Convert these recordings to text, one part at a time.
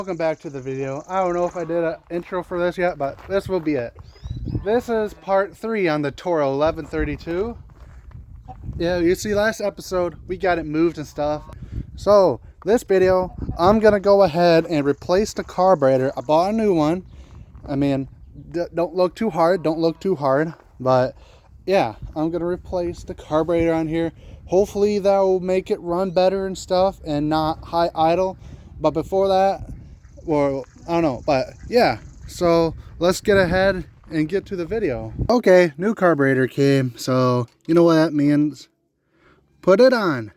Welcome back to the video. I don't know if I did an intro for this yet, but this will be it. This is part 3 on the Toro 1132. Yeah, you see last episode we got it moved and stuff. So this video I'm gonna go ahead and replace the carburetor. I bought a new one. I mean, don't look too hard, but yeah, I'm gonna replace the carburetor on here. Hopefully that will make it run better and stuff and not high idle. But before that, well, I don't know, but yeah, so let's get ahead and get to the video. Okay, new carburetor came, so you know what that means. Put it on.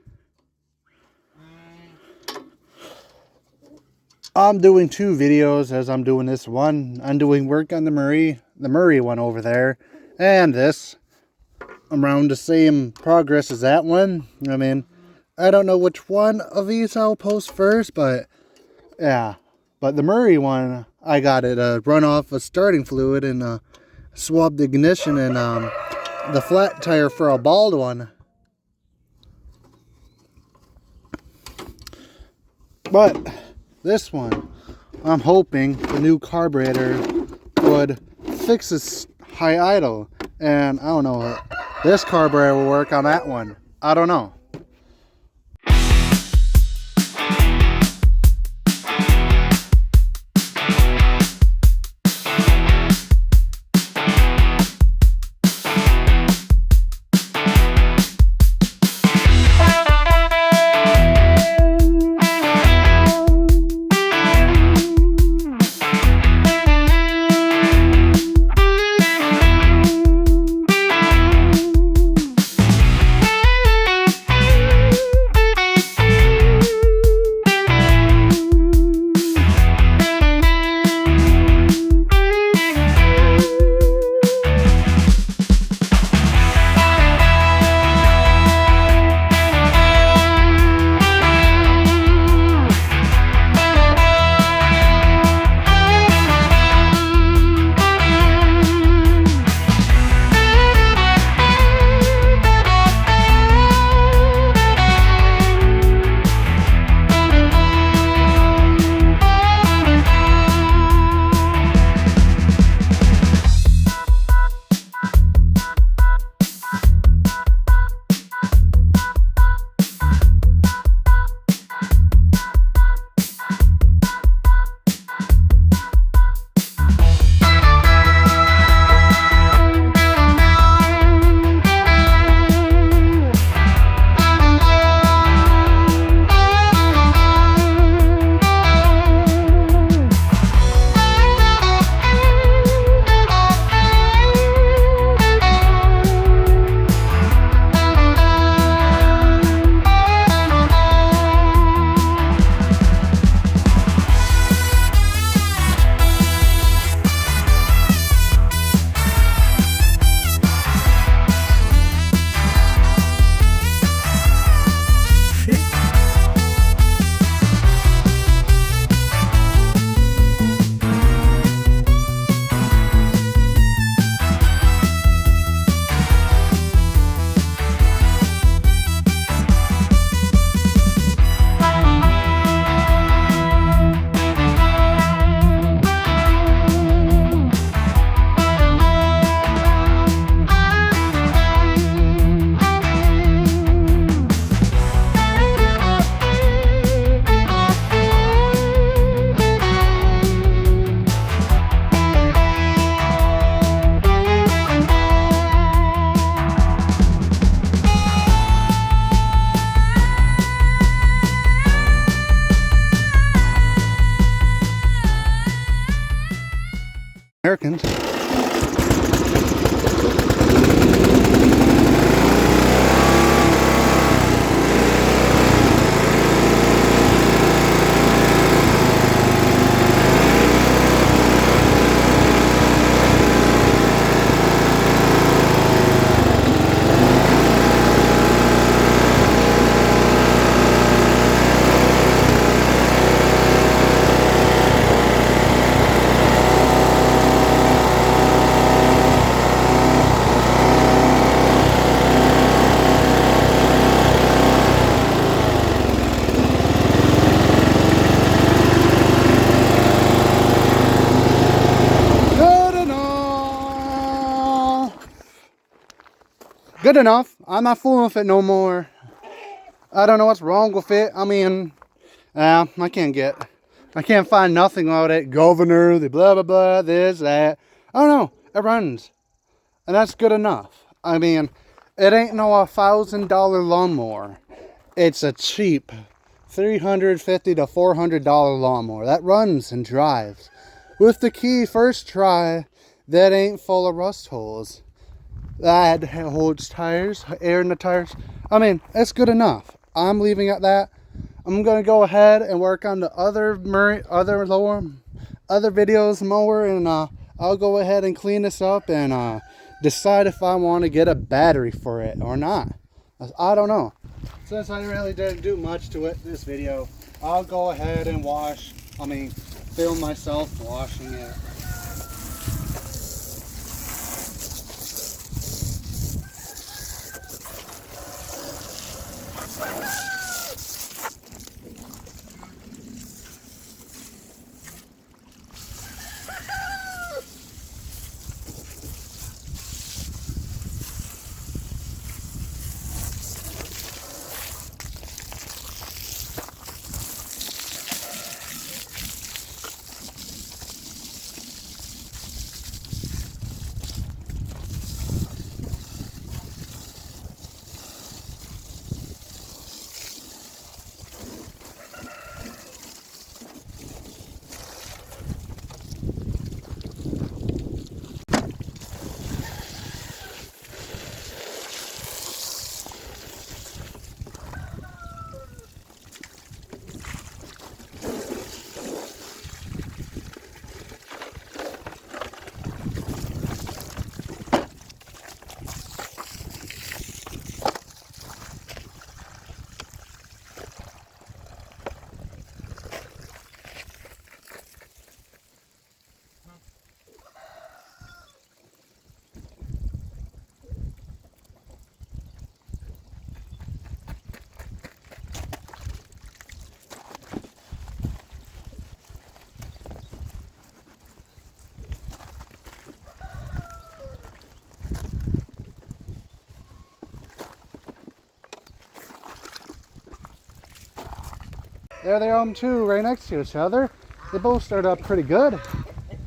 I'm doing 2 videos as I'm doing this one. I'm doing work on the Murray one over there, and this around the same progress as that one. I mean, I don't know which one of these I'll post first, but yeah. But the Murray one, I got it run off a starting fluid and swapped the ignition and the flat tire for a bald one. But this one, I'm hoping the new carburetor would fix this high idle. And I don't know, this carburetor will work on that one. I don't know. Americans. good enough. I'm not fooling with it no more. I don't know what's wrong with it. I mean, I can't find nothing about it. Governor, the blah, blah, blah, this, that. I don't know. It runs. And that's good enough. I mean, it ain't no $1,000 lawnmower. It's a cheap $350 to $400 lawnmower that runs and drives. With the key first try, that ain't full of rust holes. That holds tires, air in the tires. I mean, it's good enough. I'm leaving it at that. I'm gonna go ahead and work on the other videos mower, and I'll go ahead and clean this up and decide if I want to get a battery for it or not. I don't know. Since I really didn't do much to it this video, I'll go ahead and film myself washing it. There they are, two right next to each other. They both started up pretty good.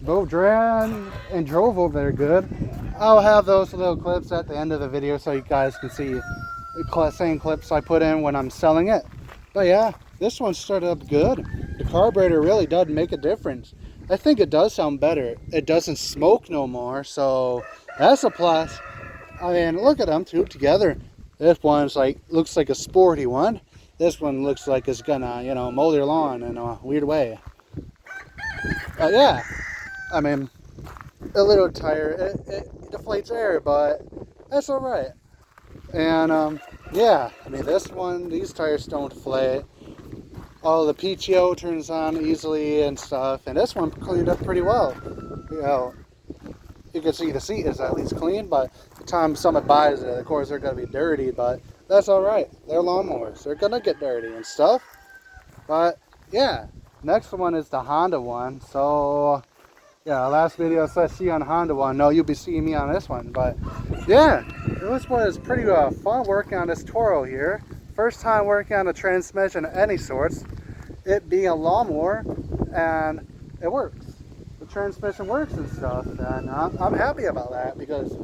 Both ran and drove over there good. I'll have those little clips at the end of the video so you guys can see the same clips I put in when I'm selling it. But yeah, this one started up good. The carburetor really does make a difference. I think it does sound better. It doesn't smoke no more, so that's a plus. I mean, look at them two together. This one's looks like a sporty one. This one looks like it's gonna, mow their lawn in a weird way. Yeah, I mean, a little tire, it deflates air, but that's all right. And yeah, I mean, these tires don't deflate. All the PTO turns on easily and stuff, and this one cleaned up pretty well. You can see the seat is at least clean, but the time someone buys it, of course, they're gonna be dirty, but that's all right. They're lawnmowers. They're gonna get dirty and stuff. But yeah, next one is the Honda one. So yeah, last video said see you on the Honda one. No, you'll be seeing me on this one. But yeah, this one is pretty fun working on this Toro here. First time working on a transmission of any sorts. It being a lawnmower, and it works. The transmission works and stuff, and I'm happy about that because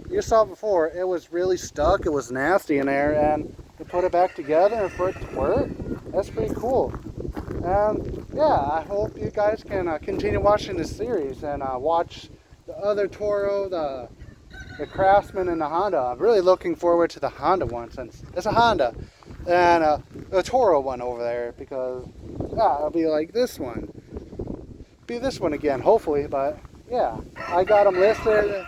you saw before, it was really stuck, it was nasty in there, and to put it back together and for it to work, that's pretty cool. And yeah, I hope you guys can continue watching this series and watch the other Toro, the Craftsman, and the Honda. I'm really looking forward to the Honda one since it's a Honda, and the Toro one over there, because yeah, it'll be like this one. Be this one again, hopefully, but yeah, I got them listed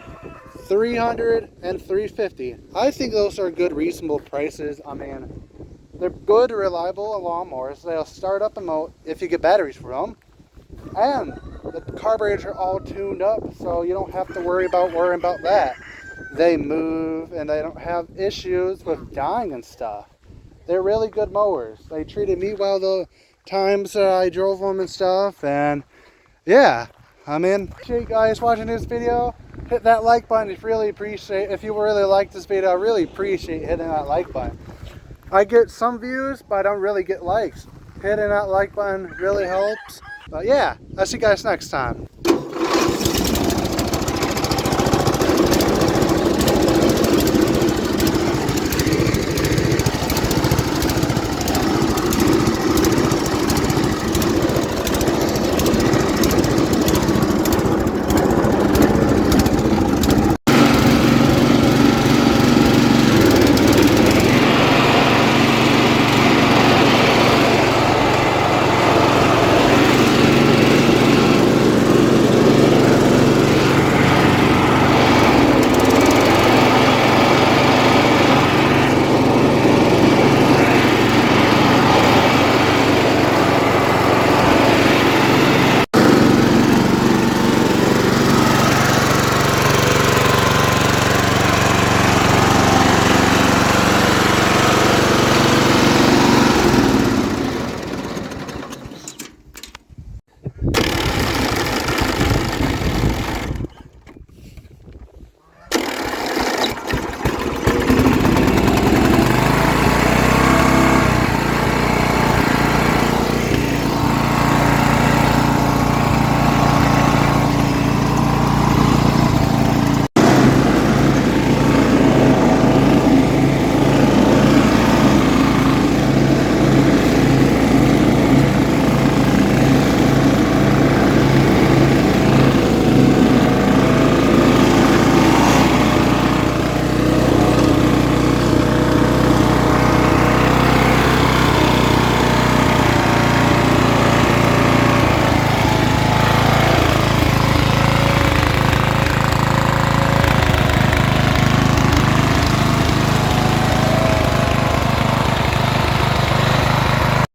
$300 and $350. I think those are good, reasonable prices. I mean, they're good, reliable lawnmowers. They'll start up and mow if you get batteries for them. And the carburetors are all tuned up, so you don't have to worry about that. They move and they don't have issues with dying and stuff. They're really good mowers. They treated me well the times I drove them and stuff. And yeah, I'm in. Appreciate you guys watching this video. Hit that like button if you really appreciate. If you really like this video, I really appreciate hitting that like button. I get some views, but I don't really get likes. Hitting that like button really helps. But yeah, I'll see you guys next time.